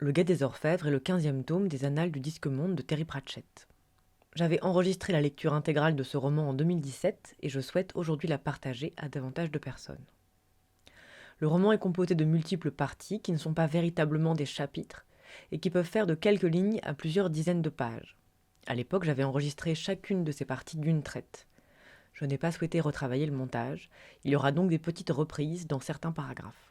Le Guet des Orfèvres est le 15e tome des Annales du Disque-Monde de Terry Pratchett. J'avais enregistré la lecture intégrale de ce roman en 2017 et je souhaite aujourd'hui la partager à davantage de personnes. Le roman est composé de multiples parties qui ne sont pas véritablement des chapitres et qui peuvent faire de quelques lignes à plusieurs dizaines de pages. À l'époque, j'avais enregistré chacune de ces parties d'une traite. Je n'ai pas souhaité retravailler le montage, il y aura donc des petites reprises dans certains paragraphes.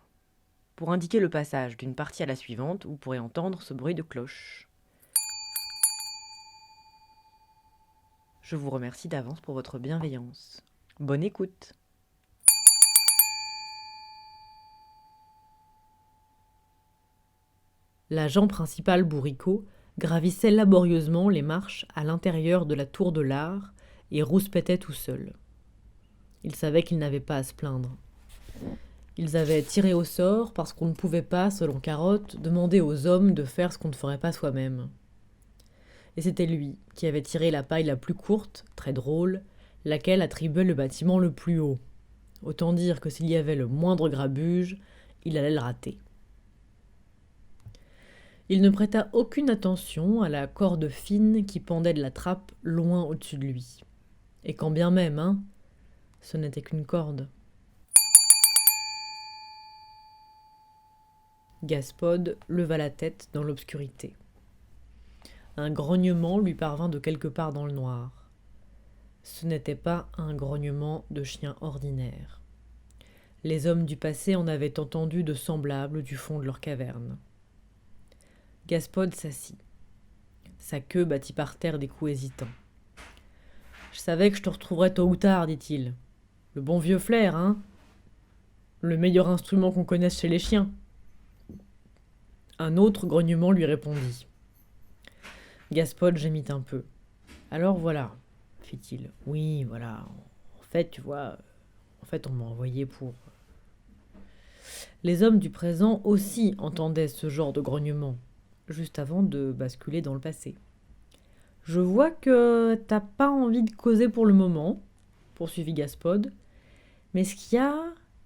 Pour indiquer le passage d'une partie à la suivante, vous pourrez entendre ce bruit de cloche. Je vous remercie d'avance pour votre bienveillance. Bonne écoute! L'agent principal Bourricot gravissait laborieusement les marches à l'intérieur de la tour de l'art et rouspétait tout seul. Il savait qu'il n'avait pas à se plaindre. Ils avaient tiré au sort parce qu'on ne pouvait pas, selon Carotte, demander aux hommes de faire ce qu'on ne ferait pas soi-même. Et c'était lui qui avait tiré la paille la plus courte, très drôle, laquelle attribuait le bâtiment le plus haut. Autant dire que s'il y avait le moindre grabuge, il allait le rater. Il ne prêta aucune attention à la corde fine qui pendait de la trappe loin au-dessus de lui. Et quand bien même, ce n'était qu'une corde. Gaspode leva la tête dans l'obscurité. Un grognement lui parvint de quelque part dans le noir. Ce n'était pas un grognement de chien ordinaire. Les hommes du passé en avaient entendu de semblables du fond de leur caverne. Gaspode s'assit. Sa queue battit par terre des coups hésitants. « Je savais que je te retrouverais tôt ou tard, dit-il. Le bon vieux flair, hein ? Le meilleur instrument qu'on connaisse chez les chiens. » Un autre grognement lui répondit. Gaspode gémit un peu. « Alors voilà, fit-il. Oui, voilà. En fait, tu vois, on m'a envoyé pour... » Les hommes du présent aussi entendaient ce genre de grognement, juste avant de basculer dans le passé. « Je vois que t'as pas envie de causer pour le moment, poursuivit Gaspode. Mais ce qu'il y a...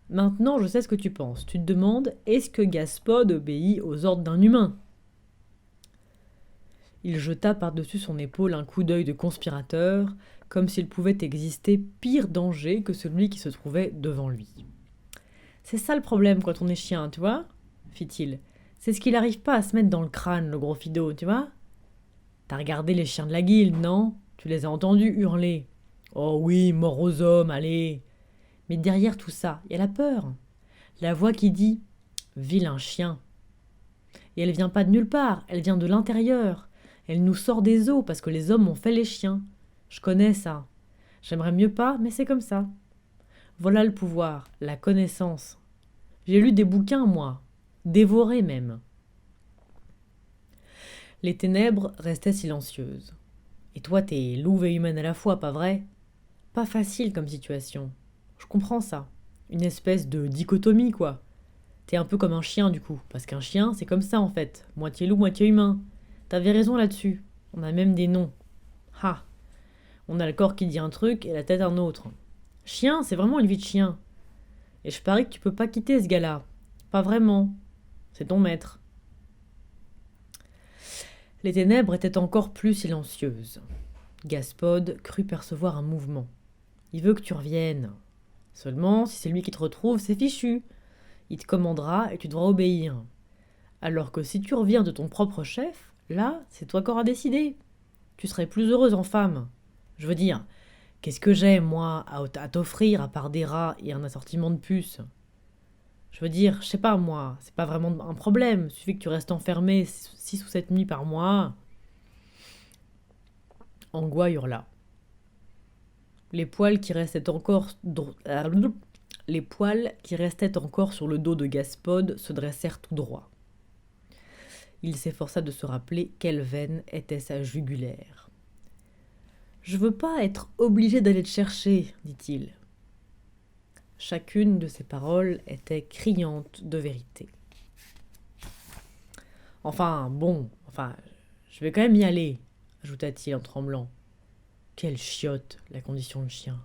Maintenant, je sais ce que tu penses. Tu te demandes, est-ce que Gaspode obéit aux ordres d'un humain ? Il jeta par-dessus son épaule un coup d'œil de conspirateur, comme s'il pouvait exister pire danger que celui qui se trouvait devant lui. C'est ça le problème quand on est chien, tu vois ? Fit-il. C'est ce qu'il n'arrive pas à se mettre dans le crâne, le gros fido, tu vois ? T'as regardé les chiens de la guilde, non ? Tu les as entendus hurler. Oh oui, mort aux hommes, allez ! Mais derrière tout ça, il y a la peur. La voix qui dit « vilain chien ». Et elle vient pas de nulle part, elle vient de l'intérieur. Elle nous sort des os parce que les hommes ont fait les chiens. Je connais ça. J'aimerais mieux pas, mais c'est comme ça. Voilà le pouvoir, la connaissance. J'ai lu des bouquins, moi. Dévorés même. Les ténèbres restaient silencieuses. Et toi, t'es louve et humaine à la fois, pas vrai ? Pas facile comme situation. Je comprends ça. Une espèce de dichotomie, quoi. T'es un peu comme un chien, du coup. Parce qu'un chien, c'est comme ça, en fait. Moitié loup, moitié humain. T'avais raison là-dessus. On a même des noms. Ha ! On a le corps qui dit un truc et la tête un autre. Chien, c'est vraiment une vie de chien. Et je parie que tu peux pas quitter ce gars-là. Pas vraiment. C'est ton maître. Les ténèbres étaient encore plus silencieuses. Gaspode crut percevoir un mouvement. Il veut que tu reviennes. Seulement, si c'est lui qui te retrouve, c'est fichu. Il te commandera et tu devras obéir. Alors que si tu reviens de ton propre chef, là, c'est toi qui auras décidé. Tu serais plus heureuse en femme. Je veux dire, qu'est-ce que j'ai, moi, à t'offrir à part des rats et un assortiment de puces ? Je veux dire, je sais pas, moi, c'est pas vraiment un problème. Il suffit que tu restes enfermé 6 ou 7 nuits par mois. Angois hurla. Les poils qui restaient encore sur le dos de Gaspode se dressèrent tout droit. Il s'efforça de se rappeler quelle veine était sa jugulaire. « Je veux pas être obligé d'aller te chercher, dit-il. » Chacune de ces paroles était criante de vérité. « Je vais quand même y aller, » ajouta-t-il en tremblant. Quelle chiotte, la condition de chien.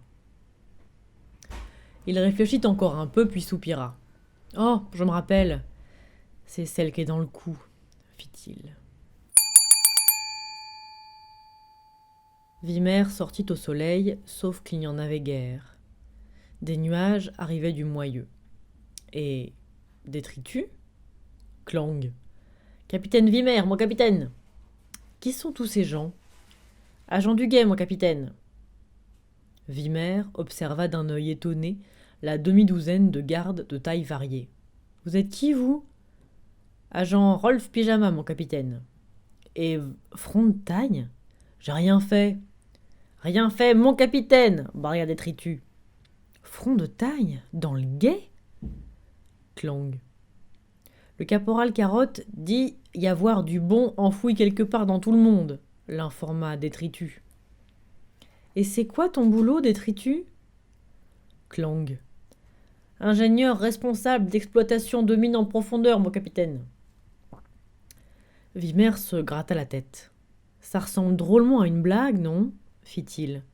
Il réfléchit encore un peu, puis soupira. « Oh, je me rappelle, c'est celle qui est dans le cou, dit-il. Vimer sortit au soleil, sauf qu'il n'y en avait guère. Des nuages arrivaient du moyeu. Et Détritus? Clang. Capitaine Vimer, mon capitaine! Qui sont tous ces gens? Agent du guet, mon capitaine! Vimer observa d'un œil étonné la demi-douzaine de gardes de taille variée. Vous êtes qui, vous? Agent Rolf Pyjama, mon capitaine. Et front de taille? J'ai rien fait. Rien fait, mon capitaine! Barria Détritus. Front de taille? Dans le guet? Clang. Le caporal Carotte dit y avoir du bon enfoui quelque part dans tout le monde, l'informa Détritus. Et c'est quoi ton boulot, Détritus? Clang. Ingénieur responsable d'exploitation de mines en profondeur, mon capitaine. Vimer se gratta la tête. Ça ressemble drôlement à une blague, non? Fit-il.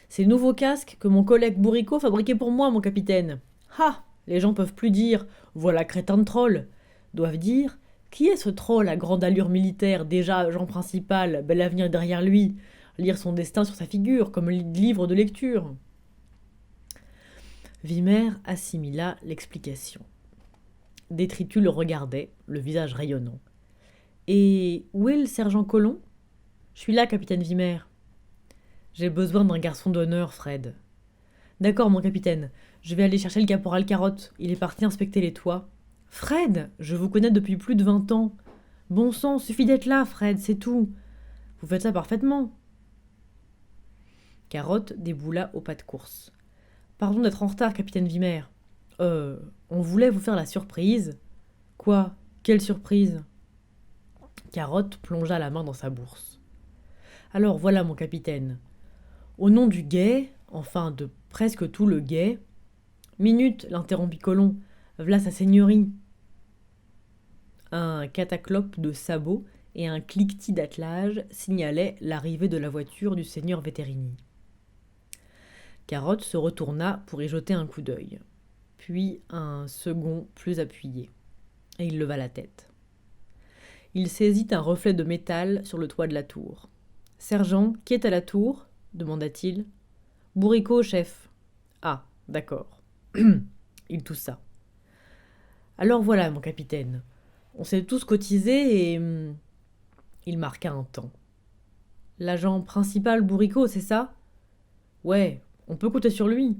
C'est le nouveau casque que mon collègue Bourricot fabriquait pour moi, mon capitaine. Ha! Les gens peuvent plus dire « voilà crétin de troll ». Doivent dire « qui est ce troll à grande allure militaire, déjà agent principal, bel avenir derrière lui, lire son destin sur sa figure, comme livre de lecture ». Vimer assimila l'explication. Détritus le regardait, le visage rayonnant. « Et où est le sergent Colomb ? »« Je suis là, capitaine Vimer. »« J'ai besoin d'un garçon d'honneur, Fred. »« D'accord, mon capitaine. Je vais aller chercher le caporal Carotte. Il est parti inspecter les toits. »« Fred, je vous connais depuis plus de 20 ans. Bon sang, suffit d'être là, Fred, c'est tout. Vous faites ça parfaitement. » Carotte déboula au pas de course. « Pardon d'être en retard, capitaine Vimer. On voulait vous faire la surprise. »« Quoi? Quelle surprise ?» Carotte plongea la main dans sa bourse. « Alors voilà, mon capitaine. Au nom du guet, enfin de presque tout le guet... »« Minute, l'interrompit Colomb. V'là sa seigneurie. » Un cataclope de sabots et un cliquetis d'attelage signalaient l'arrivée de la voiture du seigneur Veterini. Carotte se retourna pour y jeter un coup d'œil, puis un second plus appuyé, et il leva la tête. Il saisit un reflet de métal sur le toit de la tour. « Sergent, qui est à la tour ?» demanda-t-il. « Bourricot, chef. »« Ah, d'accord. » Il toussa. « Alors voilà, mon capitaine. On s'est tous cotisés et... » Il marqua un temps. « L'agent principal Bourricot, c'est ça ? Ouais, on peut compter sur lui. »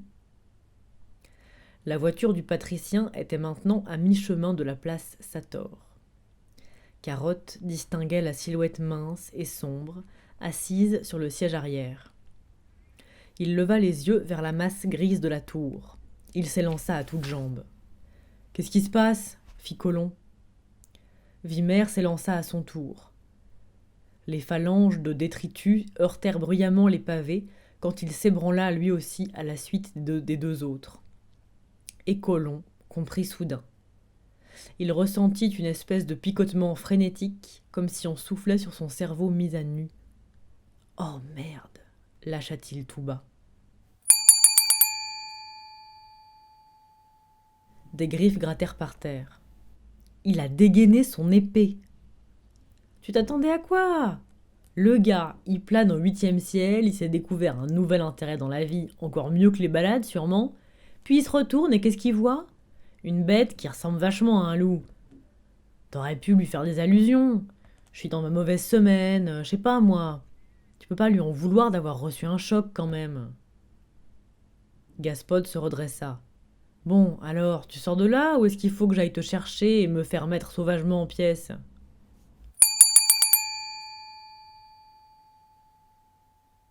La voiture du patricien était maintenant à mi-chemin de la place Sator. Carotte distinguait la silhouette mince et sombre, assise sur le siège arrière. Il leva les yeux vers la masse grise de la tour. Il s'élança à toutes jambes. « Qu'est-ce qui se passe ?» fit Colomb. Vimer s'élança à son tour. Les phalanges de Détritus heurtèrent bruyamment les pavés quand il s'ébranla lui aussi à la suite des deux autres. Et Colomb comprit soudain. Il ressentit une espèce de picotement frénétique, comme si on soufflait sur son cerveau mis à nu. « Oh merde !» lâcha-t-il tout bas. Des griffes grattèrent par terre. Il a dégainé son épée. Tu t'attendais à quoi? Le gars, il plane au 8e ciel, il s'est découvert un nouvel intérêt dans la vie, encore mieux que les balades sûrement. Puis il se retourne et qu'est-ce qu'il voit? Une bête qui ressemble vachement à un loup. T'aurais pu lui faire des allusions. Je suis dans ma mauvaise semaine, je sais pas moi. Tu peux pas lui en vouloir d'avoir reçu un choc quand même. Gaspod se redressa. Bon, alors, tu sors de là ou est-ce qu'il faut que j'aille te chercher et me faire mettre sauvagement en pièces?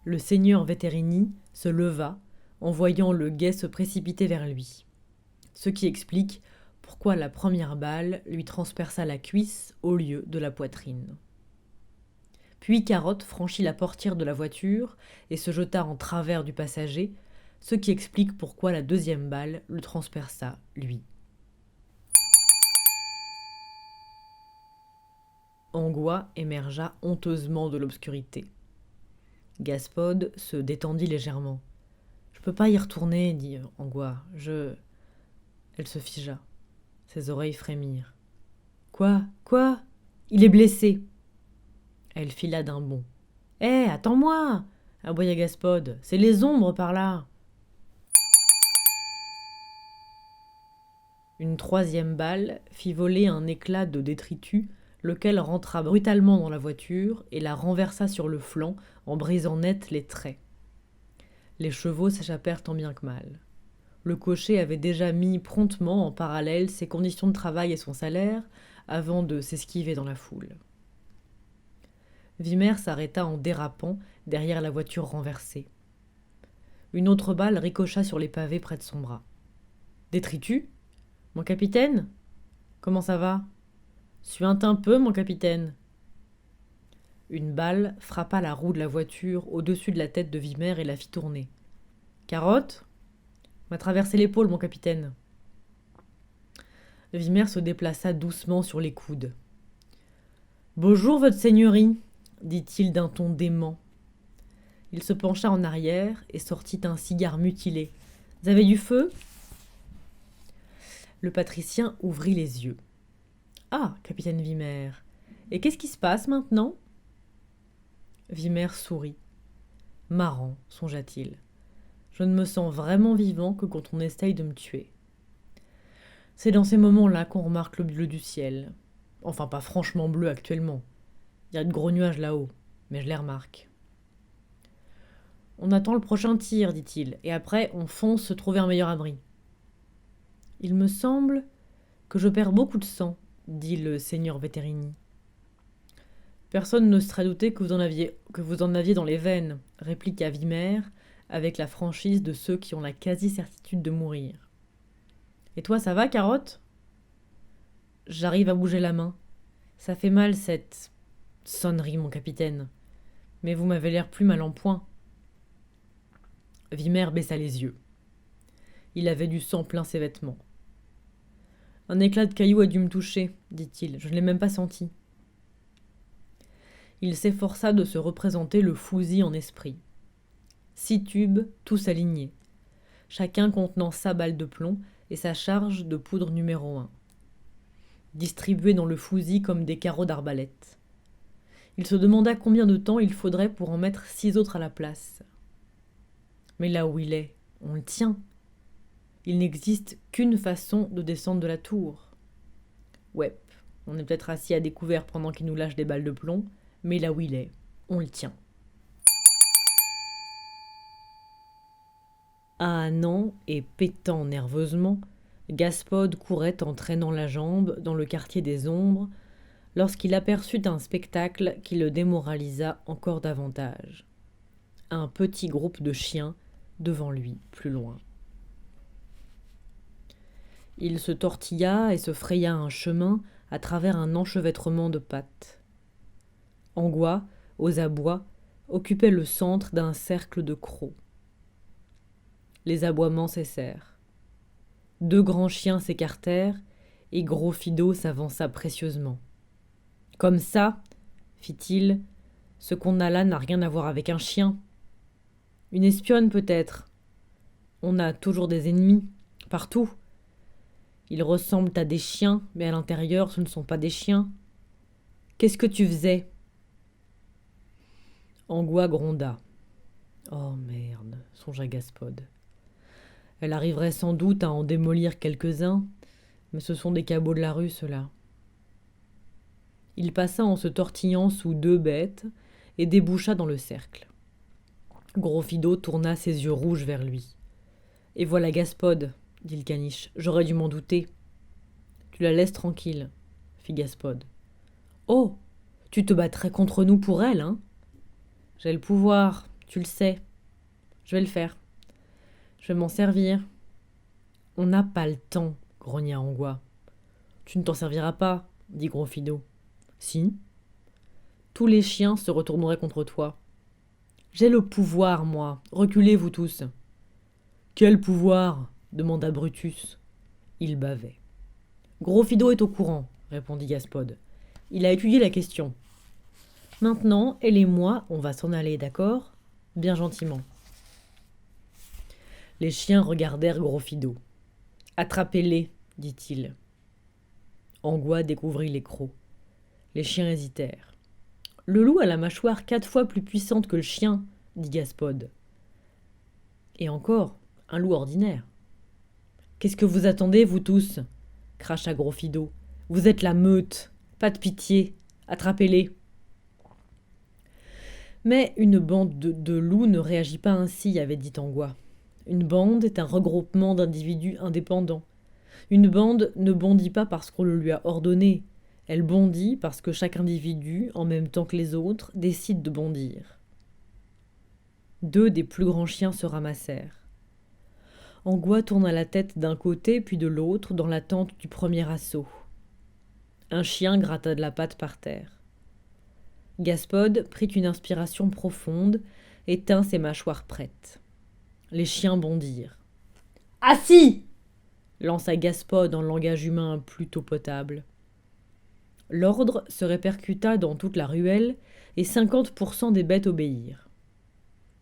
Le seigneur Veterini se leva en voyant le guet se précipiter vers lui. Ce qui explique pourquoi la première balle lui transperça la cuisse au lieu de la poitrine. Puis Carotte franchit la portière de la voiture et se jeta en travers du passager, ce qui explique pourquoi la deuxième balle le transperça, lui. Angois émergea honteusement de l'obscurité. Gaspod se détendit légèrement. « Je peux pas y retourner, dit Angois. Elle se figea. Ses oreilles frémirent. « Quoi? Quoi ?» Il est blessé. Elle fila d'un bond. Hé, attends-moi aboya Gaspode. C'est les ombres par là. Une troisième balle fit voler un éclat de détritus, lequel rentra brutalement dans la voiture et la renversa sur le flanc en brisant net les traits. Les chevaux s'échappèrent tant bien que mal. Le cocher avait déjà mis promptement en parallèle ses conditions de travail et son salaire avant de s'esquiver dans la foule. Vimer s'arrêta en dérapant derrière la voiture renversée. Une autre balle ricocha sur les pavés près de son bras. Détritus ? Mon capitaine ? Comment ça va ? Suinte un peu, mon capitaine. Une balle frappa la roue de la voiture au-dessus de la tête de Vimer et la fit tourner. Carotte ? M'a traversé l'épaule, mon capitaine. Vimer se déplaça doucement sur les coudes. Bonjour, votre seigneurie, dit-il d'un ton dément. Il se pencha en arrière et sortit un cigare mutilé. Vous avez du feu ? Le patricien ouvrit les yeux. Ah, capitaine Vimer, et qu'est-ce qui se passe maintenant ? Vimer sourit. Marrant, songea-t-il. Je ne me sens vraiment vivant que quand on essaye de me tuer. C'est dans ces moments-là qu'on remarque le bleu du ciel. Enfin, pas franchement bleu actuellement. Il y a de gros nuages là-haut, mais je les remarque. On attend le prochain tir, dit-il, et après on fonce se trouver un meilleur abri. Il me semble que je perds beaucoup de sang, dit le seigneur Veterini. Personne ne serait douté que vous en aviez dans les veines, répliqua Vimer, avec la franchise de ceux qui ont la quasi-certitude de mourir. Et toi, ça va, Carotte ? J'arrive à bouger la main. Ça fait mal, cette sonnerie, mon capitaine. Mais vous m'avez l'air plus mal en point. Vimer baissa les yeux. Il avait du sang plein ses vêtements. Un éclat de caillou a dû me toucher, dit-il. Je ne l'ai même pas senti. Il s'efforça de se représenter le fusil en esprit. 6 tubes, tous alignés, chacun contenant sa balle de plomb et sa charge de poudre numéro 1, distribués dans le fusil comme des carreaux d'arbalète. Il se demanda combien de temps il faudrait pour en mettre 6 autres à la place. Mais là où il est, on le tient. Il n'existe qu'une façon de descendre de la tour. Ouais, on est peut-être assis à découvert pendant qu'il nous lâche des balles de plomb, mais là où il est, on le tient. Ahanant et pétant nerveusement, Gaspode courait en traînant la jambe dans le quartier des ombres lorsqu'il aperçut un spectacle qui le démoralisa encore davantage. Un petit groupe de chiens devant lui, plus loin. Il se tortilla et se fraya un chemin à travers un enchevêtrement de pattes. Angois, aux abois, occupait le centre d'un cercle de crocs. Les aboiements cessèrent. 2 grands chiens s'écartèrent et Gros Fido s'avança précieusement. « Comme ça, fit-il, ce qu'on a là n'a rien à voir avec un chien. Une espionne peut-être. On a toujours des ennemis, partout. Ils ressemblent à des chiens, mais à l'intérieur, ce ne sont pas des chiens. Qu'est-ce que tu faisais ?» Angois gronda. « Oh merde, songea Gaspode. Elle arriverait sans doute à en démolir quelques-uns, mais ce sont des cabots de la rue, ceux-là. » Il passa en se tortillant sous 2 bêtes et déboucha dans le cercle. Gros Fido tourna ses yeux rouges vers lui. « Et voilà Gaspode, dit le caniche, j'aurais dû m'en douter. »« Tu la laisses tranquille, fit Gaspode. »« Oh, tu te battrais contre nous pour elle, hein ? J'ai le pouvoir, tu le sais. Je vais le faire. Je vais m'en servir. »« On n'a pas le temps, grogna Angois. »« Tu ne t'en serviras pas, dit Gros Fido. »« Si. Tous les chiens se retourneraient contre toi. J'ai le pouvoir, moi. Reculez, vous tous. »« Quel pouvoir ? Demanda Brutus. Il bavait. « Gros Fido est au courant, répondit Gaspode. Il a étudié la question. Maintenant, elle et moi, on va s'en aller, d'accord ? Bien gentiment. » Les chiens regardèrent Gros Fido. « Attrapez-les, dit-il. » Angois découvrit les crocs. Les chiens hésitèrent. Le loup a la mâchoire 4 fois plus puissante que le chien, dit Gaspode. Et encore, un loup ordinaire. Qu'est-ce que vous attendez, vous tous cracha Gros Fido. Vous êtes la meute. Pas de pitié. Attrapez-les. Mais une bande de loups ne réagit pas ainsi, avait dit Angois. Une bande est un regroupement d'individus indépendants. Une bande ne bondit pas parce qu'on le lui a ordonné. Elle bondit parce que chaque individu, en même temps que les autres, décide de bondir. 2 des plus grands chiens se ramassèrent. Angois tourna la tête d'un côté puis de l'autre dans l'attente du premier assaut. Un chien gratta de la patte par terre. Gaspode prit une inspiration profonde et tint ses mâchoires prêtes. Les chiens bondirent. « Assis !» lança Gaspode en langage humain plutôt potable. L'ordre se répercuta dans toute la ruelle et 50% des bêtes obéirent.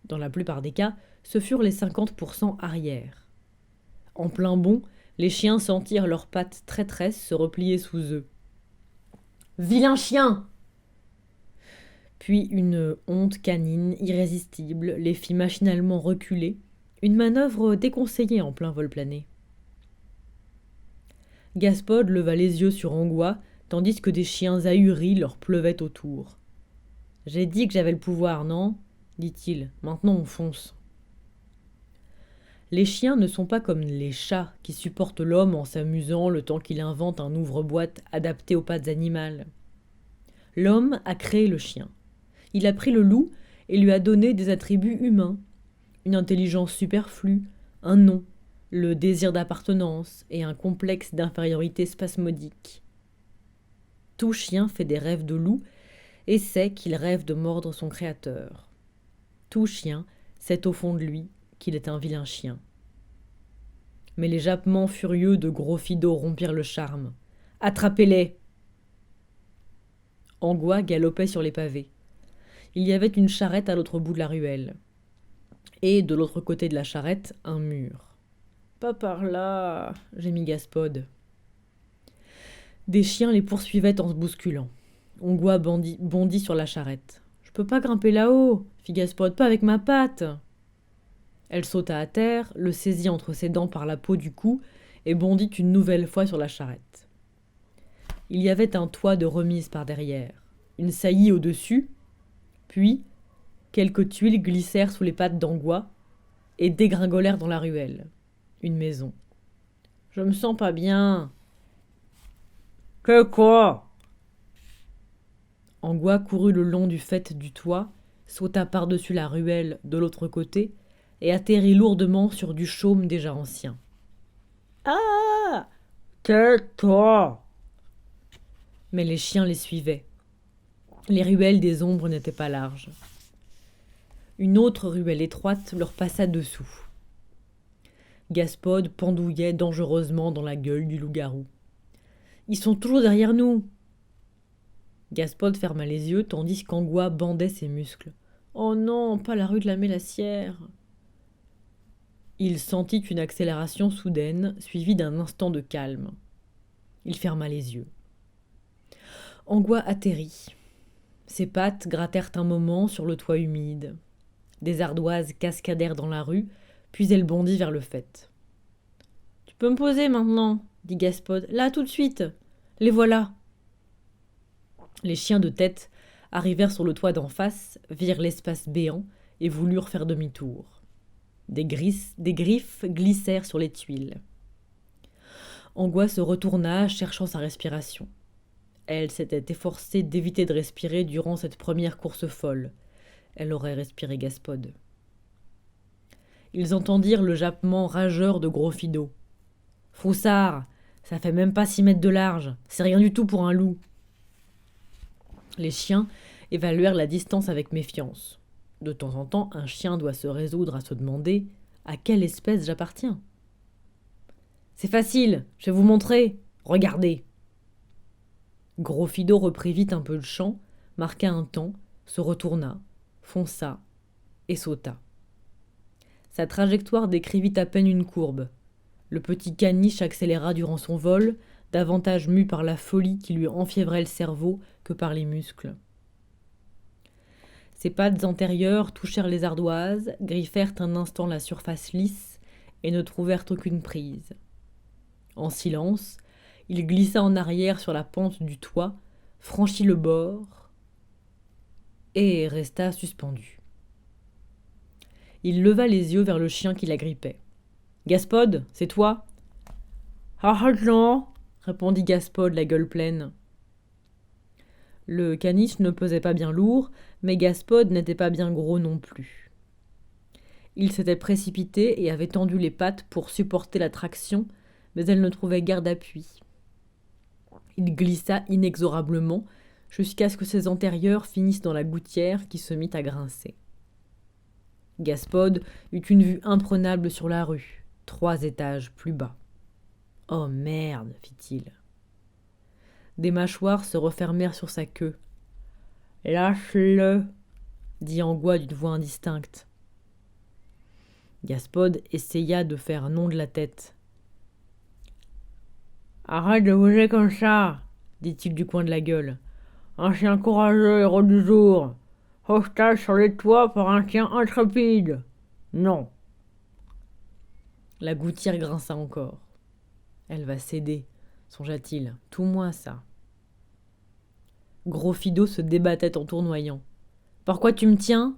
Dans la plupart des cas, ce furent les 50% arrière. En plein bond, les chiens sentirent leurs pattes traîtresses se replier sous eux. « Vilain chien !» Puis une honte canine irrésistible les fit machinalement reculer, une manœuvre déconseillée en plein vol plané. Gaspode leva les yeux sur Angois, tandis que des chiens ahuris leur pleuvaient autour. « J'ai dit que j'avais le pouvoir, non ?» dit-il. « Maintenant on fonce. » Les chiens ne sont pas comme les chats qui supportent l'homme en s'amusant le temps qu'il invente un ouvre-boîte adapté aux pattes animales. L'homme a créé le chien. Il a pris le loup et lui a donné des attributs humains, une intelligence superflue, un nom, le désir d'appartenance et un complexe d'infériorité spasmodique. Tout chien fait des rêves de loup et sait qu'il rêve de mordre son créateur. Tout chien sait au fond de lui qu'il est un vilain chien. Mais les jappements furieux de Gros Fido rompirent le charme. « Attrapez-les !» Angois galopait sur les pavés. Il y avait une charrette à l'autre bout de la ruelle. Et de l'autre côté de la charrette, un mur. « Pas par là !» gémit Gaspode. Des chiens les poursuivaient en se bousculant. Angois bondit sur la charrette. « Je peux pas grimper là-haut !» fit Gaspode. « Pas avec ma patte !» Elle sauta à terre, le saisit entre ses dents par la peau du cou et bondit une nouvelle fois sur la charrette. Il y avait un toit de remise par derrière, une saillie au-dessus, puis quelques tuiles glissèrent sous les pattes d'Angois et dégringolèrent dans la ruelle. Une maison. « Je me sens pas bien. »« Que quoi ?» Angois courut le long du faîte du toit, sauta par-dessus la ruelle de l'autre côté et atterrit lourdement sur du chaume déjà ancien. « Ah ! Tais-toi !» Mais les chiens les suivaient. Les ruelles des ombres n'étaient pas larges. Une autre ruelle étroite leur passa dessous. Gaspode pendouillait dangereusement dans la gueule du loup-garou. « Ils sont toujours derrière nous !» Gaspode ferma les yeux tandis qu'Angois bandait ses muscles. « Oh non, pas la rue de la Mélassière !» Il sentit une accélération soudaine, suivie d'un instant de calme. Il ferma les yeux. Angois atterrit. Ses pattes grattèrent un moment sur le toit humide. Des ardoises cascadèrent dans la rue, puis elle bondit vers le faîte. « Tu peux me poser maintenant ?» dit Gaspode. « Là, tout de suite. Les voilà. » Les chiens de tête arrivèrent sur le toit d'en face, virent l'espace béant et voulurent faire demi-tour. Des griffes glissèrent sur les tuiles. Angois se retourna, cherchant sa respiration. Elle s'était efforcée d'éviter de respirer durant cette première course folle. Elle aurait respiré Gaspode. Ils entendirent le jappement rageur de Gros Fido. « Froussard, ça fait même pas 6 mètres de large, c'est rien du tout pour un loup. » Les chiens évaluèrent la distance avec méfiance. De temps en temps, un chien doit se résoudre à se demander « À quelle espèce j'appartiens ?» « C'est facile, je vais vous montrer. Regardez !» Gros Fido reprit vite un peu de chant, marqua un temps, se retourna, fonça et sauta. Sa trajectoire décrivit à peine une courbe. Le petit caniche accéléra durant son vol, davantage mu par la folie qui lui enfiévrait le cerveau que par les muscles. Ses pattes antérieures touchèrent les ardoises, griffèrent un instant la surface lisse et ne trouvèrent aucune prise. En silence, il glissa en arrière sur la pente du toit, franchit le bord et resta suspendu. Il leva les yeux vers le chien qui l'agrippait. « Gaspode, c'est toi ?»« Ah non !» répondit Gaspode, la gueule pleine. Le caniche ne pesait pas bien lourd, mais Gaspode n'était pas bien gros non plus. Il s'était précipité et avait tendu les pattes pour supporter la traction, mais elle ne trouvait guère d'appui. Il glissa inexorablement jusqu'à ce que ses antérieurs finissent dans la gouttière qui se mit à grincer. Gaspode eut une vue imprenable sur la rue, 3 étages plus bas. « Oh merde !» fit-il. Des mâchoires se refermèrent sur sa queue. « Lâche-le !» dit Angois d'une voix indistincte. Gaspode essaya de faire non de la tête. « Arrête de bouger comme ça !» dit-il du coin de la gueule. « Un chien courageux, héros du jour. Hostage sur les toits par un chien intrépide. Non !» La gouttière grinça encore. « Elle va céder, songea-t-il. Tout moi, ça. » Gros Fido se débattait en tournoyant. « Pourquoi tu me tiens ?»«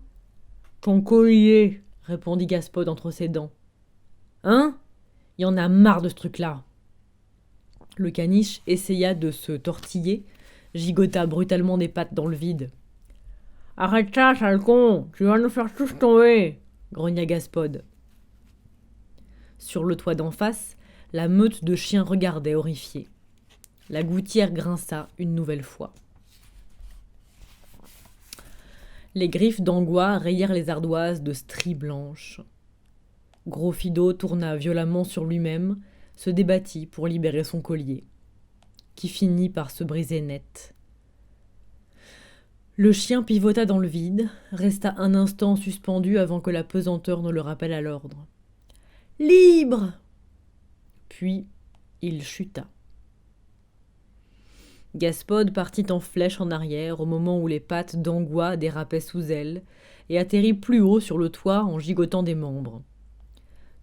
Ton collier, » répondit Gaspode entre ses dents. « Hein ? Il y en a marre de ce truc-là. » Le caniche essaya de se tortiller, gigota brutalement des pattes dans le vide. « Arrête ça, sale con, tu vas nous faire tous tomber !» grogna Gaspode. Sur le toit d'en face, la meute de chiens regardait horrifiée. La gouttière grinça une nouvelle fois. Les griffes d'Angois rayèrent les ardoises de stries blanches. Gros Fido tourna violemment sur lui-même, se débattit pour libérer son collier, qui finit par se briser net. Le chien pivota dans le vide, resta un instant suspendu avant que la pesanteur ne le rappelle à l'ordre. « Libre !» Puis il chuta. Gaspode partit en flèche en arrière au moment où les pattes d'Angois dérapaient sous elle et atterrit plus haut sur le toit en gigotant des membres.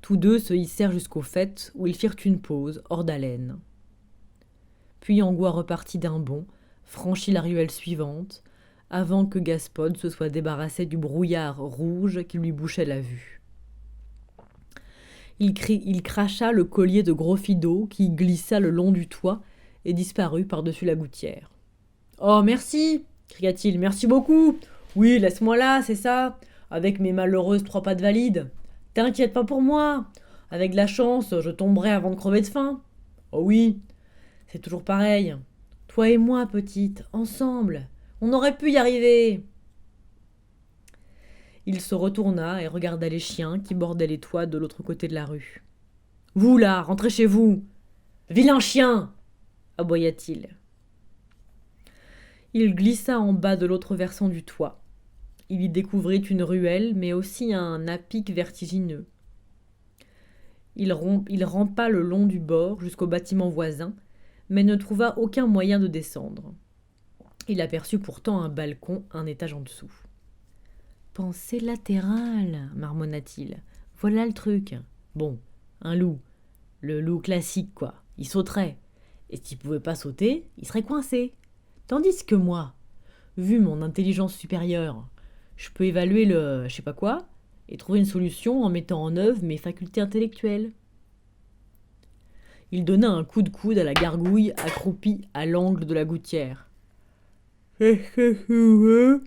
Tous deux se hissèrent jusqu'au faîte où ils firent une pause, hors d'haleine. Puis Angois repartit d'un bond, franchit la ruelle suivante, avant que Gaspode se soit débarrassé du brouillard rouge qui lui bouchait la vue. Il cracha le collier de Gros Fido qui glissa le long du toit et disparut par-dessus la gouttière. « Oh, merci !» cria-t-il. « Merci beaucoup ! Oui, laisse-moi là, c'est ça, avec mes malheureuses 3 pattes valides. T'inquiète pas pour moi. Avec de la chance, je tomberai avant de crever de faim. Oh oui, c'est toujours pareil. Toi et moi, petite, ensemble. On aurait pu y arriver. » Il se retourna et regarda les chiens qui bordaient les toits de l'autre côté de la rue. « Vous là, rentrez chez vous. Vilain chien !» aboya-t-il. Il glissa en bas de l'autre versant du toit. Il y découvrit une ruelle, mais aussi un à-pic vertigineux. Il rampa le long du bord jusqu'au bâtiment voisin, mais ne trouva aucun moyen de descendre. Il aperçut pourtant un balcon un étage en dessous. « Pensée latérale, marmonna-t-il. Voilà le truc. Bon, un loup. Le loup classique, quoi. Il sauterait. Et s'il pouvait pas sauter, il serait coincé. Tandis que moi, vu mon intelligence supérieure, je peux évaluer le je sais pas quoi et trouver une solution en mettant en œuvre mes facultés intellectuelles. » Il donna un coup de coude à la gargouille accroupie à l'angle de la gouttière. « Qu'est-ce que tu veux ? »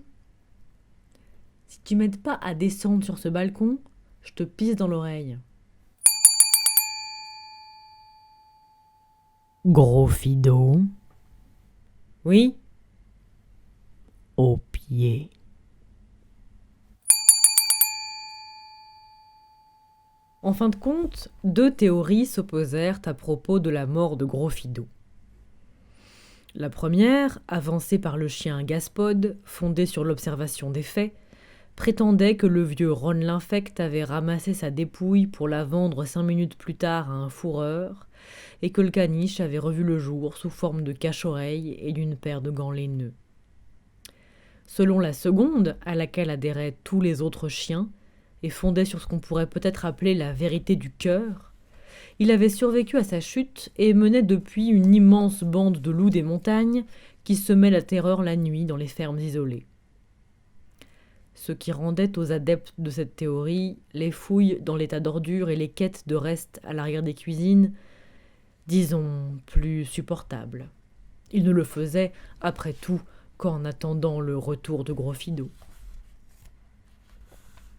« Si tu m'aides pas à descendre sur ce balcon, je te pisse dans l'oreille. » Gros Fido. « Oui ?»« Au pied. » En fin de compte, 2 théories s'opposèrent à propos de la mort de Gros Fido. La première, avancée par le chien Gaspode, fondée sur l'observation des faits, prétendait que le vieux Ron l'infect avait ramassé sa dépouille pour la vendre 5 minutes plus tard à un fourreur et que le caniche avait revu le jour sous forme de cache-oreille et d'une paire de gants laineux. Selon la seconde, à laquelle adhéraient tous les autres chiens, et fondait sur ce qu'on pourrait peut-être appeler la vérité du cœur, il avait survécu à sa chute et menait depuis une immense bande de loups des montagnes qui semaient la terreur la nuit dans les fermes isolées. Ce qui rendait aux adeptes de cette théorie les fouilles dans l'état d'ordure et les quêtes de restes à l'arrière des cuisines, disons, plus supportables. Ils ne le faisaient, après tout, qu'en attendant le retour de Gros Fido.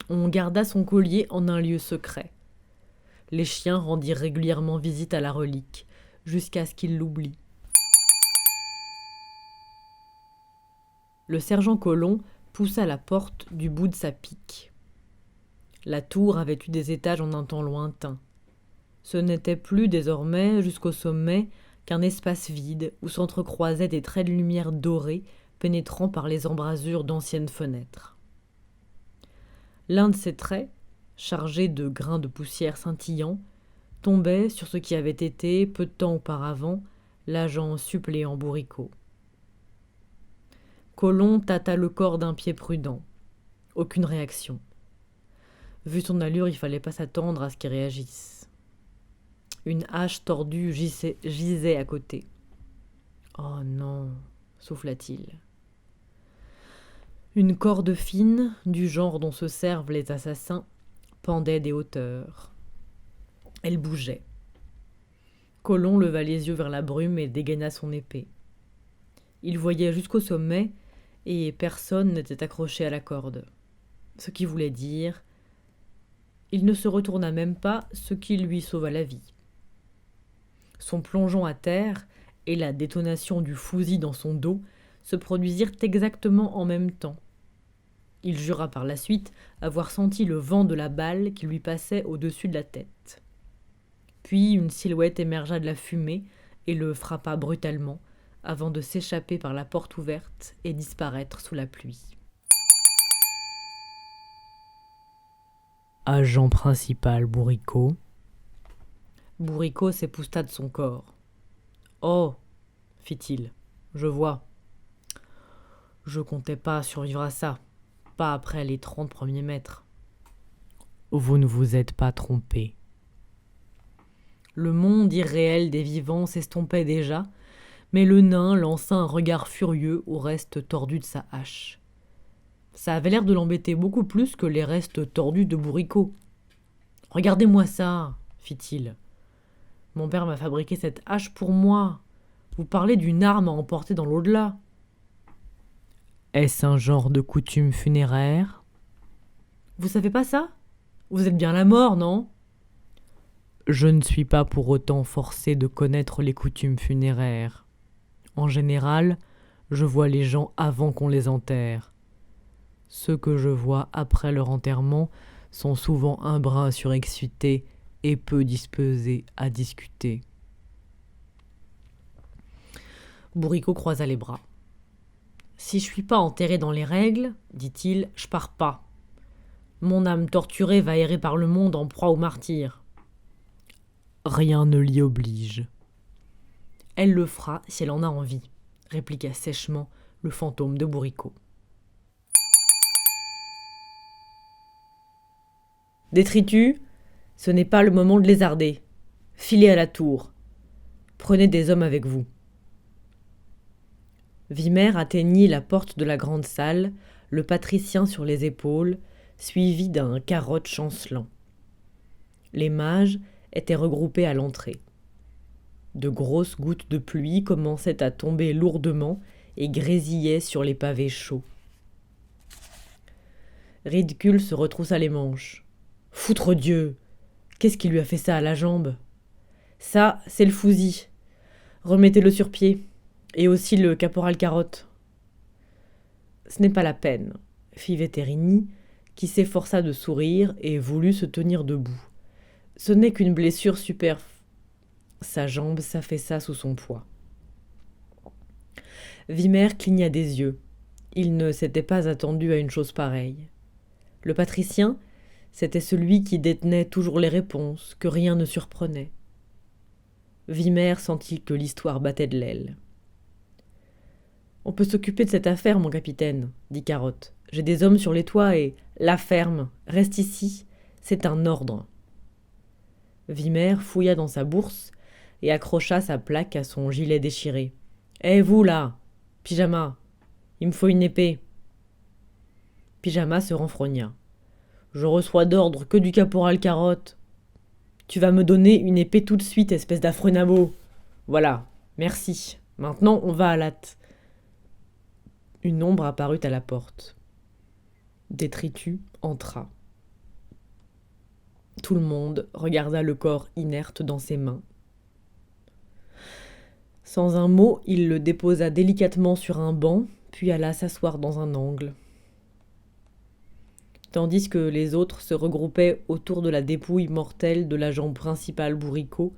On garda son collier en un lieu secret. Les chiens rendirent régulièrement visite à la relique, jusqu'à ce qu'ils l'oublient. Le sergent Colomb poussa la porte du bout de sa pique. La tour avait eu des étages en un temps lointain. Ce n'était plus désormais, jusqu'au sommet, qu'un espace vide où s'entrecroisaient des traits de lumière dorés pénétrant par les embrasures d'anciennes fenêtres. L'un de ces traits, chargé de grains de poussière scintillants, tombait sur ce qui avait été, peu de temps auparavant, l'agent suppléant Bourriquot. Colomb tâta le corps d'un pied prudent. Aucune réaction. Vu son allure, il fallait pas s'attendre à ce qu'il réagisse. Une hache tordue gisait à côté. « Oh non !» souffla-t-il. Une corde fine, du genre dont se servent les assassins, pendait des hauteurs. Elle bougeait. Colomb leva les yeux vers la brume et dégaina son épée. Il voyait jusqu'au sommet, et personne n'était accroché à la corde. Ce qui voulait dire... Il ne se retourna même pas, ce qui lui sauva la vie. Son plongeon à terre et la détonation du fusil dans son dos se produisirent exactement en même temps. Il jura par la suite avoir senti le vent de la balle qui lui passait au-dessus de la tête. Puis une silhouette émergea de la fumée et le frappa brutalement, avant de s'échapper par la porte ouverte et disparaître sous la pluie. Agent principal Bourriquot. Bourriquot s'épousta de son corps. « Oh !» fit-il. « Je vois. Je comptais pas survivre à ça, pas après les 30 premiers mètres. » Vous ne vous êtes pas trompé. Le monde irréel des vivants s'estompait déjà, mais le nain lança un regard furieux au reste tordu de sa hache. Ça avait l'air de l'embêter beaucoup plus que les restes tordus de Bourriquot. « Regardez-moi ça !» fit-il. « Mon père m'a fabriqué cette hache pour moi. Vous parlez d'une arme à emporter dans l'au-delà. » Est-ce un genre de coutume funéraire ? Vous savez pas ça ? Vous êtes bien la mort, non ? Je ne suis pas pour autant forcé de connaître les coutumes funéraires. En général, je vois les gens avant qu'on les enterre. Ceux que je vois après leur enterrement sont souvent un brin surexcités et peu disposés à discuter. Bourriquot croisa les bras. « Si je suis pas enterré dans les règles, dit-il, je pars pas. Mon âme torturée va errer par le monde en proie au martyr. » Rien ne l'y oblige. Elle le fera si elle en a envie, répliqua sèchement le fantôme de Bourriquot. Détritus, ce n'est pas le moment de lézarder. Filez à la tour. Prenez des hommes avec vous. Vimer atteignit la porte de la grande salle, le patricien sur les épaules, suivi d'un carotte chancelant. Les mages étaient regroupés à l'entrée. De grosses gouttes de pluie commençaient à tomber lourdement et grésillaient sur les pavés chauds. Ridicule se retroussa les manches. « Foutre Dieu ! Qu'est-ce qui lui a fait ça à la jambe ? Ça, c'est le fusil. Remettez-le sur pied. Et aussi le caporal Carotte. »« Ce n'est pas la peine, » fit Vétérini, qui s'efforça de sourire et voulut se tenir debout. « Ce n'est qu'une blessure Sa jambe s'affaissa sous son poids. Vimer cligna des yeux. Il ne s'était pas attendu à une chose pareille. Le patricien, c'était celui qui détenait toujours les réponses, que rien ne surprenait. Vimer sentit que l'histoire battait de l'aile. On peut s'occuper de cette affaire, mon capitaine, dit Carotte. J'ai des hommes sur les toits et la ferme. Reste ici, c'est un ordre. Vimer fouilla dans sa bourse et accrocha sa plaque à son gilet déchiré. Hé, vous là, Pyjama, il me faut une épée. Pyjama se renfrogna. Je reçois d'ordre que du caporal Carotte. Tu vas me donner une épée tout de suite, espèce d'affreux nabot. Voilà, merci. Maintenant, on va à l'hâte. Une ombre apparut à la porte. Détritus entra. Tout le monde regarda le corps inerte dans ses mains. Sans un mot, il le déposa délicatement sur un banc, puis alla s'asseoir dans un angle. Tandis que les autres se regroupaient autour de la dépouille mortelle de l'agent principal bourricot,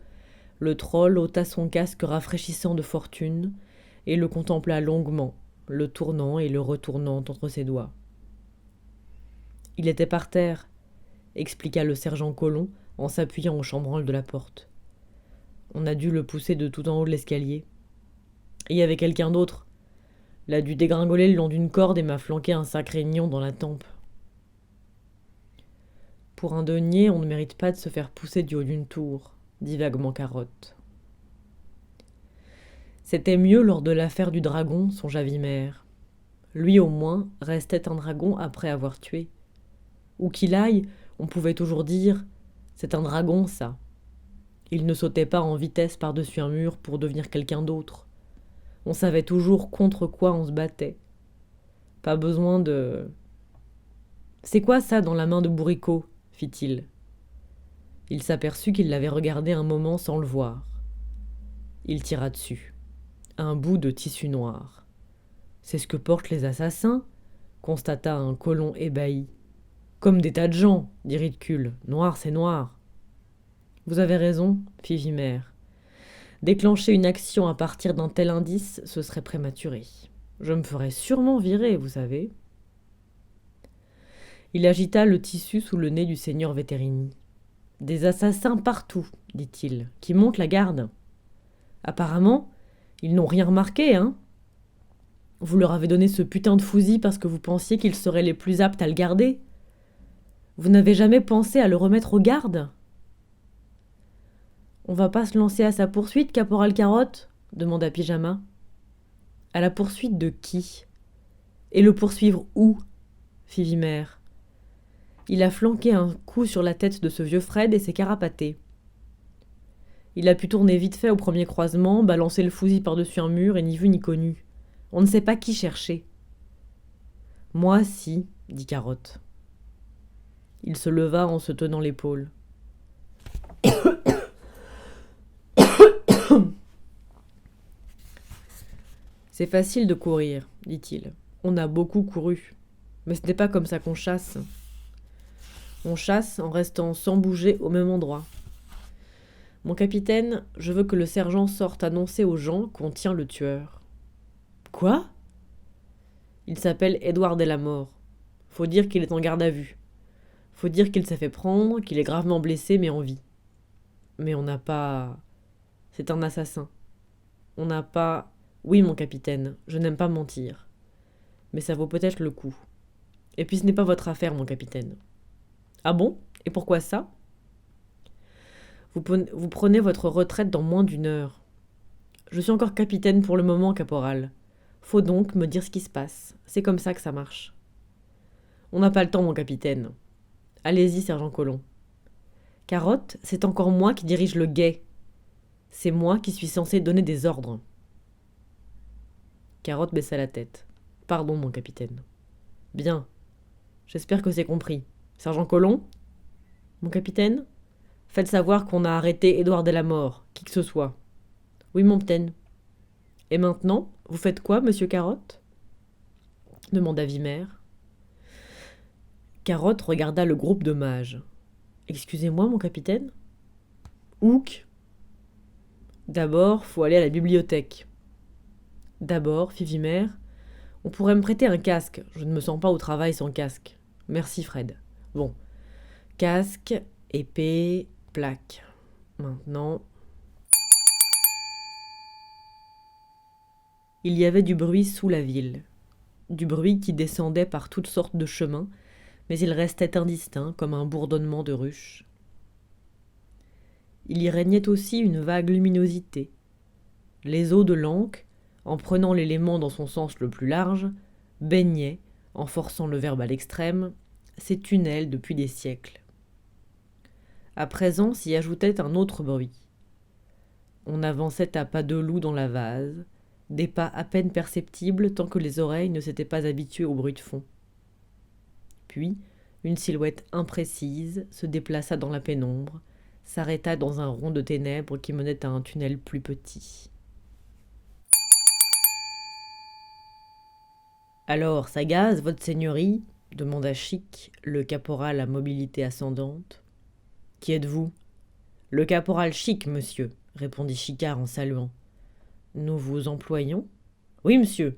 le troll ôta son casque rafraîchissant de fortune et le contempla longuement, le tournant et le retournant entre ses doigts. Il était par terre, expliqua le sergent Colomb en s'appuyant au chambranle de la porte. On a dû le pousser de tout en haut de l'escalier. Et il y avait quelqu'un d'autre. Il a dû dégringoler le long d'une corde et m'a flanqué un sacré nion dans la tempe. Pour un denier, on ne mérite pas de se faire pousser du haut d'une tour, dit vaguement Carotte. C'était mieux lors de l'affaire du dragon, songea Vimer. Lui au moins restait un dragon après avoir tué. Où qu'il aille, on pouvait toujours dire « c'est un dragon, ça ». Il ne sautait pas en vitesse par-dessus un mur pour devenir quelqu'un d'autre. On savait toujours contre quoi on se battait. Pas besoin de... « C'est quoi ça dans la main de Bourricot ?» fit-il. Il s'aperçut qu'il l'avait regardé un moment sans le voir. Il tira dessus. Un bout de tissu noir. « C'est ce que portent les assassins ?» constata un colon ébahi. « Comme des tas de gens, dit Ridicule. Noir, c'est noir. » Vous avez raison, fit Vimer. Déclencher une action à partir d'un tel indice, ce serait prématuré. Je me ferais sûrement virer, vous savez. Il agita le tissu sous le nez du seigneur Vétérini. Des assassins partout, dit-il, qui montent la garde. Apparemment, ils n'ont rien remarqué, hein. Vous leur avez donné ce putain de fusil parce que vous pensiez qu'ils seraient les plus aptes à le garder. Vous n'avez jamais pensé à le remettre aux gardes ? On va pas se lancer à sa poursuite, caporal Carotte ? Demanda Pyjama. À la poursuite de qui ? Et le poursuivre où ? Fit Vimer. Il a flanqué un coup sur la tête de ce vieux Fred et s'est carapaté. Il a pu tourner vite fait au premier croisement, balancer le fusil par-dessus un mur et ni vu ni connu. On ne sait pas qui chercher. Moi, si, dit Carotte. Il se leva en se tenant l'épaule. C'est facile de courir, dit-il. On a beaucoup couru. Mais ce n'est pas comme ça qu'on chasse. On chasse en restant sans bouger au même endroit. Mon capitaine, je veux que le sergent sorte annoncer aux gens qu'on tient le tueur. Quoi ? Il s'appelle Édouard Delamore. Faut dire qu'il est en garde à vue. Faut dire qu'il s'est fait prendre, qu'il est gravement blessé mais en vie. Mais on n'a pas... C'est un assassin. On n'a pas... Oui, mon capitaine, je n'aime pas mentir. Mais ça vaut peut-être le coup. Et puis ce n'est pas votre affaire, mon capitaine. Ah bon ? Et pourquoi ça ? Vous prenez votre retraite dans moins d'une heure. Je suis encore capitaine pour le moment, caporal. Faut donc me dire ce qui se passe. C'est comme ça que ça marche. On n'a pas le temps, mon capitaine. Allez-y, sergent Colomb. Carotte, c'est encore moi qui dirige le guet. C'est moi qui suis censé donner des ordres. Carotte baissa la tête. Pardon, mon capitaine. Bien. J'espère que c'est compris. Sergent Colomb ? Mon capitaine ? Faites savoir qu'on a arrêté Édouard Delamore, qui que ce soit. Oui, mon capitaine. Et maintenant, vous faites quoi, monsieur Carotte ? Demanda Vimer. Carotte regarda le groupe de mages. Excusez-moi, mon capitaine ? Ouc. D'abord, faut aller à la bibliothèque. D'abord, fit Vimer, on pourrait me prêter un casque. Je ne me sens pas au travail sans casque. Merci, Fred. Bon. Casque, épée, plaque. Maintenant... Il y avait du bruit sous la ville, du bruit qui descendait par toutes sortes de chemins, mais il restait indistinct comme un bourdonnement de ruches. Il y régnait aussi une vague luminosité. Les eaux de l'Ancre, en prenant l'élément dans son sens le plus large, baignaient, en forçant le verbe à l'extrême, ces tunnels depuis des siècles. À présent s'y ajoutait un autre bruit. On avançait à pas de loup dans la vase, des pas à peine perceptibles tant que les oreilles ne s'étaient pas habituées au bruit de fond. Puis, une silhouette imprécise se déplaça dans la pénombre, s'arrêta dans un rond de ténèbres qui menait à un tunnel plus petit. « Alors, ça gaze, votre seigneurie » demanda Chic, le caporal à mobilité ascendante. « Qui êtes-vous » ? « Le caporal Chic, monsieur, » répondit Chicard en saluant. « Nous vous employons » ? « Oui, monsieur. »«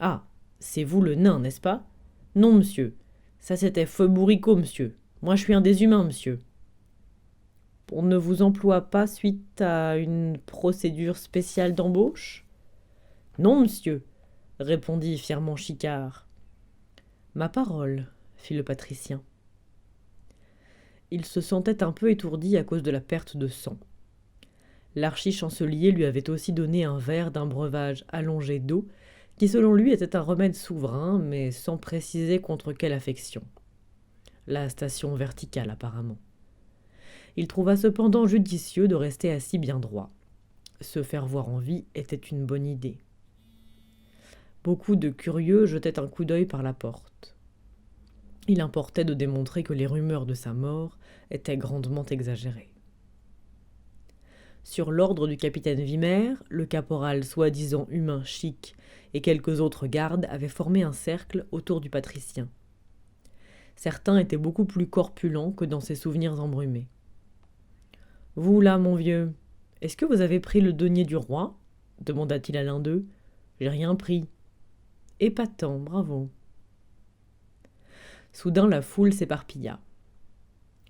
Ah, c'est vous le nain, n'est-ce pas ?»« Non, monsieur. Ça c'était Feu Bourricot, monsieur. Moi je suis un des humains, monsieur. » « On ne vous emploie pas suite à une procédure spéciale d'embauche ?»« Non, monsieur, » répondit fièrement Chicard. « Ma parole, » fit le patricien. Il se sentait un peu étourdi à cause de la perte de sang. L'archichancelier lui avait aussi donné un verre d'un breuvage allongé d'eau, qui selon lui était un remède souverain, mais sans préciser contre quelle affection. La station verticale, apparemment. Il trouva cependant judicieux de rester assis bien droit. Se faire voir en vie était une bonne idée. Beaucoup de curieux jetaient un coup d'œil par la porte. Il importait de démontrer que les rumeurs de sa mort étaient grandement exagérées. Sur l'ordre du capitaine Vimer, le caporal soi-disant humain Chic et quelques autres gardes avaient formé un cercle autour du patricien. Certains étaient beaucoup plus corpulents que dans ses souvenirs embrumés. « Vous là, mon vieux, est-ce que vous avez pris le denier du roi ?» demanda-t-il à l'un d'eux. « J'ai rien pris. »« Épatant, bravo. » Soudain la foule s'éparpilla.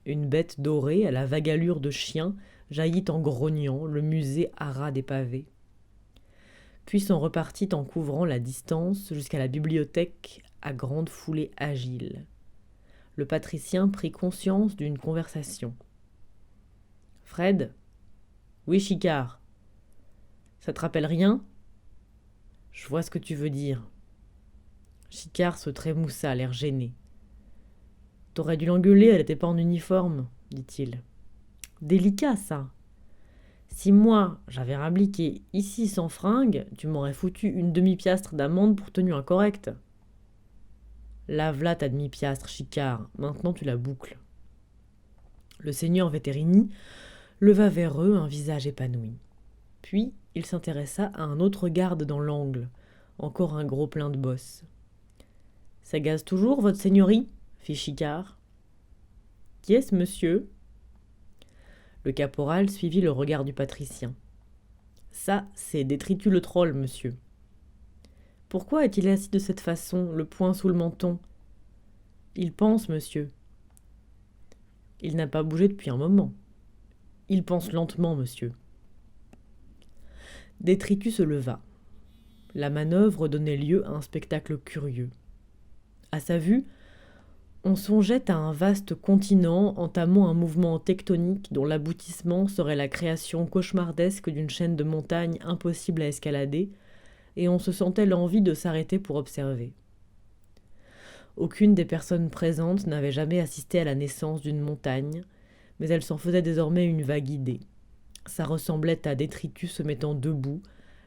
Une bête dorée à la vague allure de chien jaillit en grognant, le muset à ras des pavés. Puis s'en repartit en couvrant la distance jusqu'à la bibliothèque à grande foulée agile. Le patricien prit conscience d'une conversation. « Fred ?»« Oui, Chicard. »« Ça te rappelle rien ?»« Je vois ce que tu veux dire. » Chicard se trémoussa, l'air gêné. « T'aurais dû l'engueuler, elle n'était pas en uniforme, » dit-il. « Délicat, ça. Si moi, j'avais rabliqué ici sans fringue, tu m'aurais foutu une demi-piastre d'amende pour tenue incorrecte. »« Lave-la ta demi-piastre, Chicard, maintenant tu la boucles. » Le seigneur Vétérini leva vers eux un visage épanoui. Puis, il s'intéressa à un autre garde dans l'angle, encore un gros plein de bosses. « Ça gaze toujours, votre seigneurie ?» fit Chicard. « Qui est-ce, monsieur ?» Le caporal suivit le regard du patricien. « Ça, c'est Détritus le troll, monsieur. »« Pourquoi est-il assis de cette façon, le poing sous le menton ?»« Il pense, monsieur. »« Il n'a pas bougé depuis un moment. »« Il pense lentement, monsieur. » Détritus se leva. La manœuvre donnait lieu à un spectacle curieux. À sa vue, on songeait à un vaste continent entamant un mouvement tectonique dont l'aboutissement serait la création cauchemardesque d'une chaîne de montagnes impossible à escalader, et on se sentait l'envie de s'arrêter pour observer. Aucune des personnes présentes n'avait jamais assisté à la naissance d'une montagne, mais elle s'en faisait désormais une vague idée. Ça ressemblait à Détritus se mettant debout,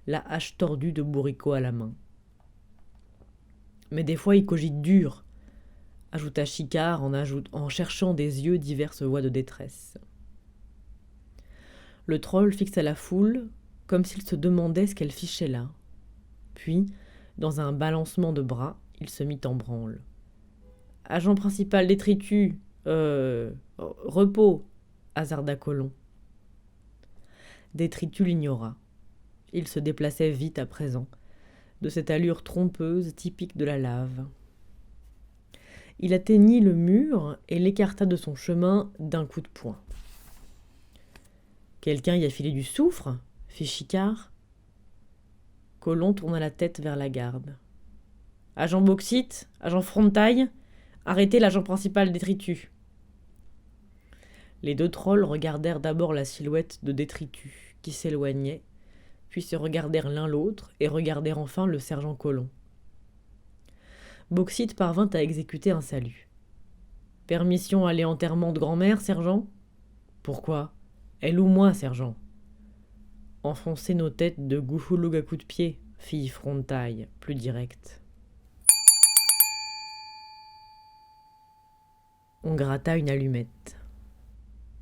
la hache tordue de Bourricot à la main. « Mais des fois il cogite dur », ajouta Chicard en cherchant des yeux diverses voix de détresse. Le troll fixa la foule, comme s'il se demandait ce qu'elle fichait là. Puis, dans un balancement de bras, il se mit en branle. « Agent principal Détritus, repos !» hasarda Colomb. Détritus l'ignora. Il se déplaçait vite à présent, de cette allure trompeuse typique de la lave. Il atteignit le mur et l'écarta de son chemin d'un coup de poing. « Quelqu'un y a filé du soufre ?» fit Chicard. « Colomb tourna la tête vers la garde. « Agent Bauxite, agent Frontaille, arrêtez l'agent principal Détritus. » Les deux trolls regardèrent d'abord la silhouette de Détritus, qui s'éloignait, puis se regardèrent l'un l'autre et regardèrent enfin le sergent Colomb. Bauxite parvint à exécuter un salut. « Permission à l'enterrement de grand-mère, sergent ?»« Pourquoi ? Elle ou moi, sergent ?» ?»« Enfoncer nos têtes de gouchoulog à coups de pied, fit Frontaille, plus direct. On gratta une allumette.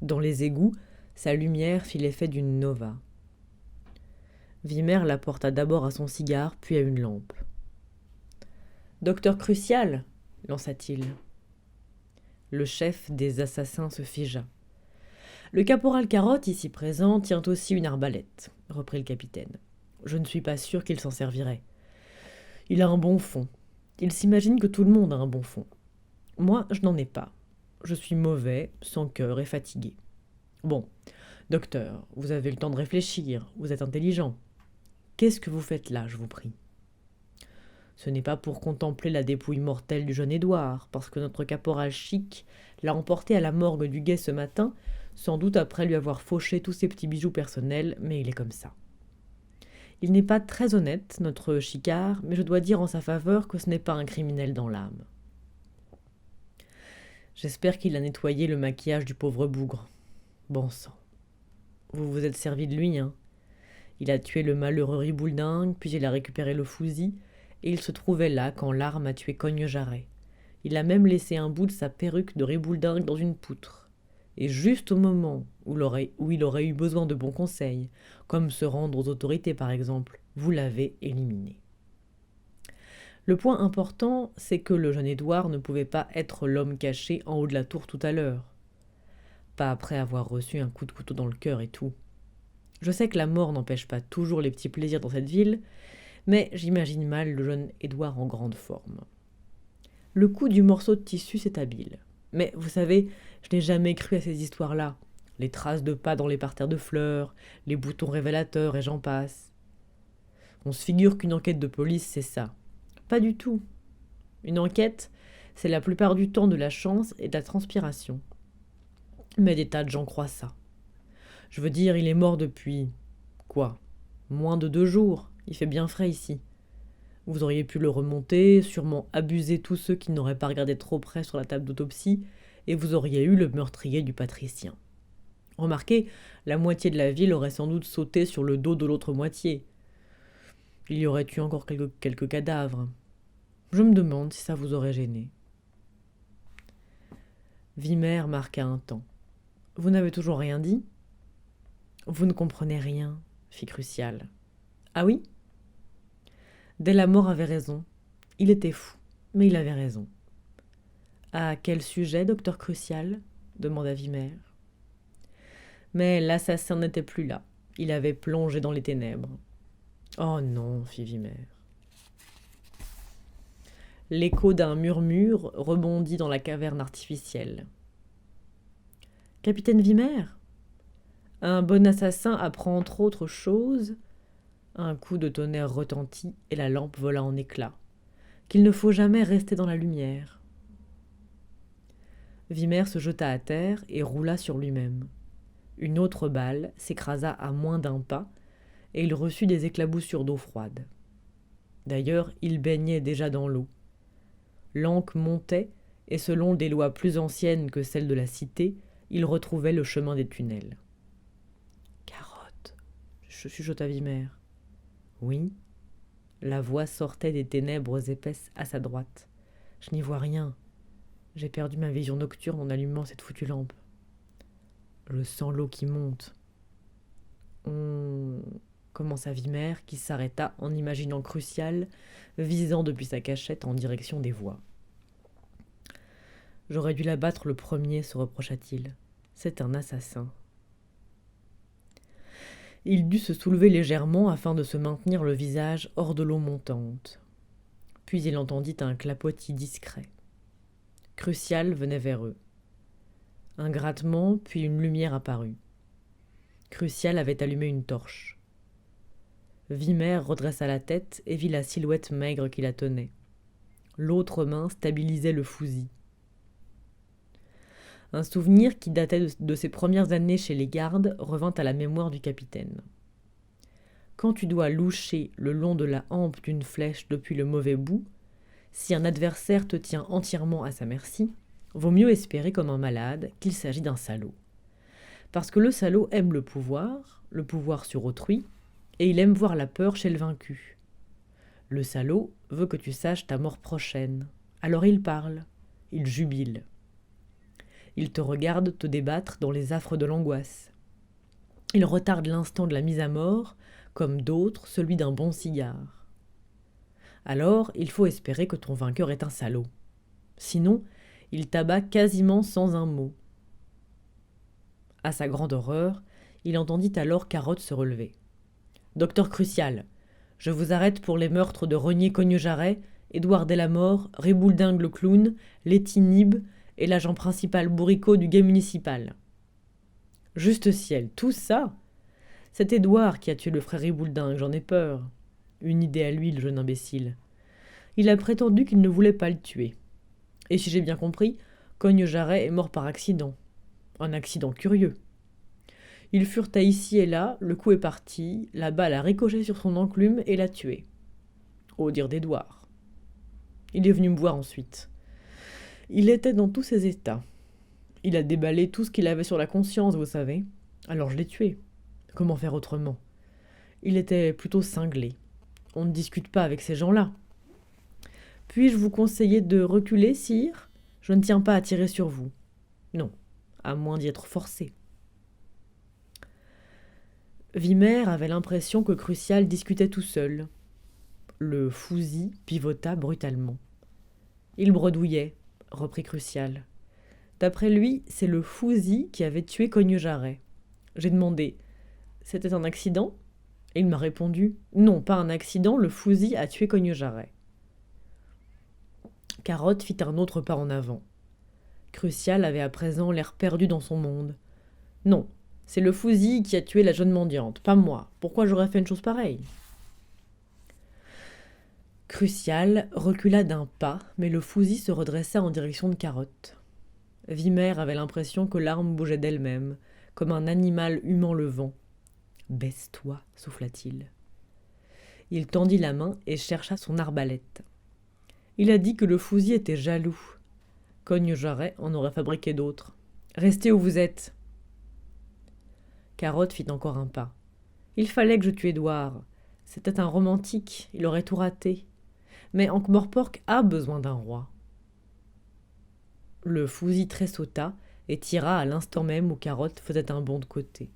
Dans les égouts, sa lumière fit l'effet d'une nova. Vimer la porta d'abord à son cigare, puis à une lampe. « Docteur Crucial !» lança-t-il. Le chef des assassins se figea. « Le caporal Carotte, ici présent, tient aussi une arbalète, » reprit le capitaine. « Je ne suis pas sûr qu'il s'en servirait. Il a un bon fond. Il s'imagine que tout le monde a un bon fond. Moi, je n'en ai pas. Je suis mauvais, sans cœur et fatigué. Bon, docteur, vous avez le temps de réfléchir, vous êtes intelligent. Qu'est-ce que vous faites là, je vous prie ? Ce n'est pas pour contempler la dépouille mortelle du jeune Édouard, parce que notre caporal chic l'a emporté à la morgue du guet ce matin, sans doute après lui avoir fauché tous ses petits bijoux personnels, mais il est comme ça. Il n'est pas très honnête, notre chicard, mais je dois dire en sa faveur que ce n'est pas un criminel dans l'âme. J'espère qu'il a nettoyé le maquillage du pauvre bougre. Bon sang. Vous vous êtes servi de lui, hein ? Il a tué le malheureux Ribouldingue, puis il a récupéré le fusil, et il se trouvait là quand l'arme a tué Cogne-Jarret. Il a même laissé un bout de sa perruque de Ribouldingue dans une poutre. Et juste au moment où il aurait eu besoin de bons conseils, comme se rendre aux autorités par exemple, vous l'avez éliminé. Le point important, c'est que le jeune Édouard ne pouvait pas être l'homme caché en haut de la tour tout à l'heure. Pas après avoir reçu un coup de couteau dans le cœur et tout. Je sais que la mort n'empêche pas toujours les petits plaisirs dans cette ville, mais j'imagine mal le jeune Édouard en grande forme. Le coup du morceau de tissu, c'est habile. Mais vous savez, je n'ai jamais cru à ces histoires-là. Les traces de pas dans les parterres de fleurs, les boutons révélateurs et j'en passe. On se figure qu'une enquête de police, c'est ça. Pas du tout. Une enquête, c'est la plupart du temps de la chance et de la transpiration. Mais des tas de gens croient ça. Je veux dire, il est mort depuis... quoi ? Moins de 2 jours. Il fait bien frais ici. Vous auriez pu le remonter, sûrement abuser tous ceux qui n'auraient pas regardé trop près sur la table d'autopsie, et vous auriez eu le meurtrier du patricien. Remarquez, la moitié de la ville aurait sans doute sauté sur le dos de l'autre moitié. Il y aurait eu encore quelques cadavres. Je me demande si ça vous aurait gêné. Vimer marqua un temps. « Vous n'avez toujours rien dit ?»« Vous ne comprenez rien, » fit Crucial. « Ah oui ?» Delamore avait raison. Il était fou, mais il avait raison. « À quel sujet, docteur Crucial ?» demanda Vimer. Mais l'assassin n'était plus là. Il avait plongé dans les ténèbres. « Oh non, » fit Vimer. L'écho d'un murmure rebondit dans la caverne artificielle. « Capitaine Vimer ? Un bon assassin apprend entre autres choses... » Un coup de tonnerre retentit et la lampe vola en éclats. Qu'il ne faut jamais rester dans la lumière. Vimer se jeta à terre et roula sur lui-même. Une autre balle s'écrasa à moins d'un pas et il reçut des éclaboussures d'eau froide. D'ailleurs, il baignait déjà dans l'eau. L'ancre montait et selon des lois plus anciennes que celles de la cité, il retrouvait le chemin des tunnels. « Carotte !» chuchota Vimer. Oui, la voix sortait des ténèbres épaisses à sa droite. Je n'y vois rien. J'ai perdu ma vision nocturne en allumant cette foutue lampe. Je sens l'eau qui monte. Commença Vimer, qui s'arrêta en imaginant Crucial, visant depuis sa cachette en direction des voix. J'aurais dû l'abattre le premier, se reprocha-t-il. C'est un assassin. Il dut se soulever légèrement afin de se maintenir le visage hors de l'eau montante. Puis il entendit un clapotis discret. Crucial venait vers eux. Un grattement, puis une lumière apparut. Crucial avait allumé une torche. Vimer redressa la tête et vit la silhouette maigre qui la tenait. L'autre main stabilisait le fusil. Un souvenir qui datait de ses premières années chez les gardes revint à la mémoire du capitaine. Quand tu dois loucher le long de la hampe d'une flèche depuis le mauvais bout, si un adversaire te tient entièrement à sa merci, vaut mieux espérer comme un malade qu'il s'agit d'un salaud. Parce que le salaud aime le pouvoir sur autrui, et il aime voir la peur chez le vaincu. Le salaud veut que tu saches ta mort prochaine, alors il parle, il jubile. Il te regarde te débattre dans les affres de l'angoisse. Il retarde l'instant de la mise à mort, comme d'autres celui d'un bon cigare. Alors, il faut espérer que ton vainqueur est un salaud. Sinon, il t'abat quasiment sans un mot. À sa grande horreur, il entendit alors Carotte se relever. « Docteur Crucial, je vous arrête pour les meurtres de Renier Cognejaret, Édouard Delamore, Ribouldingue le clown, Letty Nib et l'agent principal bourricot du guet municipal. » Juste ciel, tout ça? C'est Édouard qui a tué le frère Ribouldingue, j'en ai peur. Une idée à lui, le jeune imbécile. Il a prétendu qu'il ne voulait pas le tuer. Et si j'ai bien compris, Cognejaret est mort par accident. Un accident curieux. Ils furent ici et là, le coup est parti, la balle a ricoché sur son enclume et l'a tué. Au dire d'Édouard. Il est venu me voir ensuite. Il était dans tous ses états. Il a déballé tout ce qu'il avait sur la conscience, vous savez. Alors je l'ai tué. Comment faire autrement? Il était plutôt cinglé. On ne discute pas avec ces gens-là. Puis-je vous conseiller de reculer, sire? Je ne tiens pas à tirer sur vous. Non, à moins d'y être forcé. Vimer avait l'impression que Crucial discutait tout seul. Le fusil pivota brutalement. Il bredouillait, reprit Crucial. D'après lui, c'est le fusil qui avait tué Cognejaret. J'ai demandé « C'était un accident ?» Et il m'a répondu « Non, pas un accident, le fusil a tué Cognejaret. » Carotte fit un autre pas en avant. Crucial avait à présent l'air perdu dans son monde. « Non, c'est le fusil qui a tué la jeune mendiante, pas moi. Pourquoi j'aurais fait une chose pareille ?» Crucial recula d'un pas, mais le fusil se redressa en direction de Carotte. Vimer avait l'impression que l'arme bougeait d'elle-même, comme un animal humant le vent. « Baisse-toi, souffla-t-il. » Il tendit la main et chercha son arbalète. Il a dit que le fusil était jaloux. Cognejaret en aurait fabriqué d'autres. « Restez où vous êtes !» Carotte fit encore un pas. « Il fallait que je tue Édouard. C'était un romantique, il aurait tout raté. Mais Ankh-Morpork a besoin d'un roi. » Le fusil tressauta et tira à l'instant même où Carotte faisait un bond de côté.